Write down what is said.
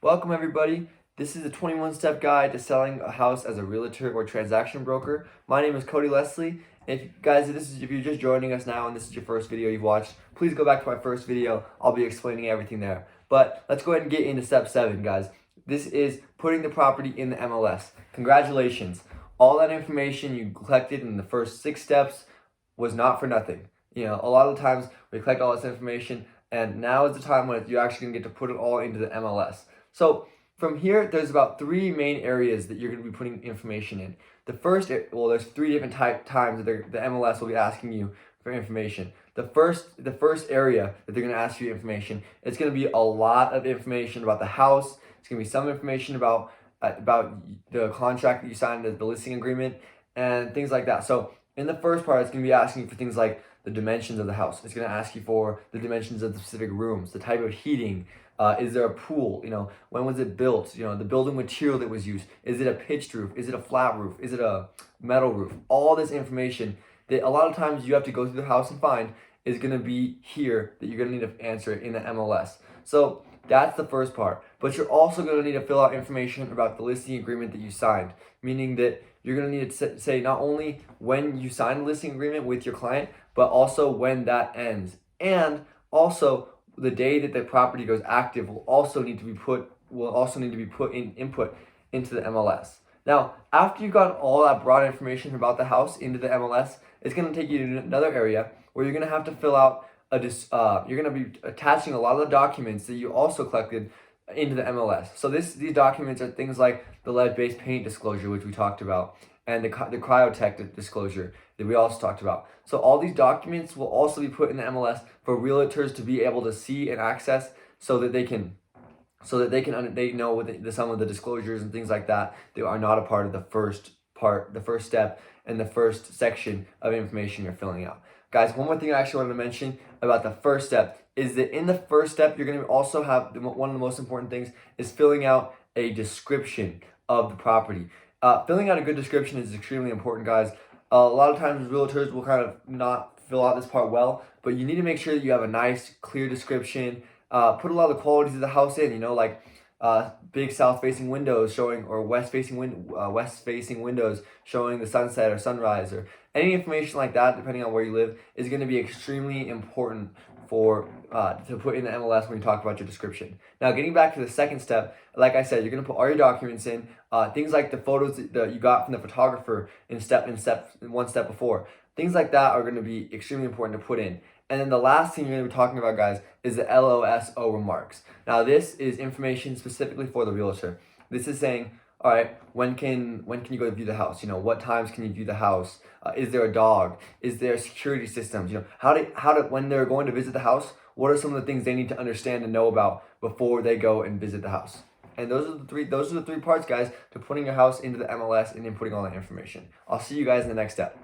Welcome everybody. This is a 21-step guide to selling a house as a realtor or transaction broker. My name is Cody Leslie. If you're just joining us now and this is your first video you've watched, please go back to my first video. I'll be explaining everything there. But let's go ahead and get into step 7, guys. This is putting the property in the MLS. Congratulations. All that information you collected in the first 6 steps was not for nothing. You know, a lot of the times we collect all this information and now is the time when you're actually going to get to put it all into the MLS. So from here, there's about 3 main areas that you're going to be putting information in. The first, there's 3 different times that the MLS will be asking you for information. The first area that they're going to ask you information, it's going to be a lot of information about the house. It's going to be some information about the contract that you signed, the listing agreement, and things like that. So in the first part, it's going to be asking you for things like the dimensions of the house. It's going to ask you for the dimensions of the specific rooms, the type of heating. Is there a pool? You know, when was it built? You know, the building material that was used. Is it a pitched roof? Is it a flat roof? Is it a metal roof? All this information that a lot of times you have to go through the house and find is going to be here that you're going to need to answer in the MLS. So that's the first part. But you're also going to need to fill out information about the listing agreement that you signed, meaning that you're going to need to say not only when you sign the listing agreement with your client, but also when that ends. And also the day that the property goes active will also need to be put in input into the MLS. Now, after you've got all that broad information about the house into the MLS, it's going to take you to another area where you're going to have to fill out you're going to be attaching a lot of the documents that you also collected into the MLS. So these documents are things like the lead-based paint disclosure, which we talked about, and the cryotech disclosure that we also talked about. So all these documents will also be put in the MLS for realtors to be able to see and access, so that they know what some of the disclosures and things like that are not a part of the first step and the first section of information you're filling out. Guys, one more thing I actually wanted to mention about the first step is that in the first step, you're going to also have one of the most important things is filling out a description of the property. Filling out a good description is extremely important, guys. A lot of times realtors will kind of not fill out this part well, but you need to make sure that you have a nice, clear description. Put a lot of the qualities of the house in, you know, like big south-facing windows showing, or west-facing windows showing the sunset or sunrise, or any information like that, depending on where you live, is going to be extremely important to put in the MLS when you talk about your description. Now, getting back to the second step, like I said, you're going to put all your documents in, things like the photos that you got from the photographer in one step before. Things like that are going to be extremely important to put in. And then the last thing you're going to be talking about, guys, is the LOSO remarks. Now, this is information specifically for the realtor. This is saying, all right, when can you go view the house? You know, what times can you view the house? Is there a dog? Is there security systems? You know, how to when they're going to visit the house, what are some of the things they need to understand and know about before they go and visit the house? And those are the three parts, guys, to putting your house into the MLS and inputting all that information. I'll see you guys in the next step.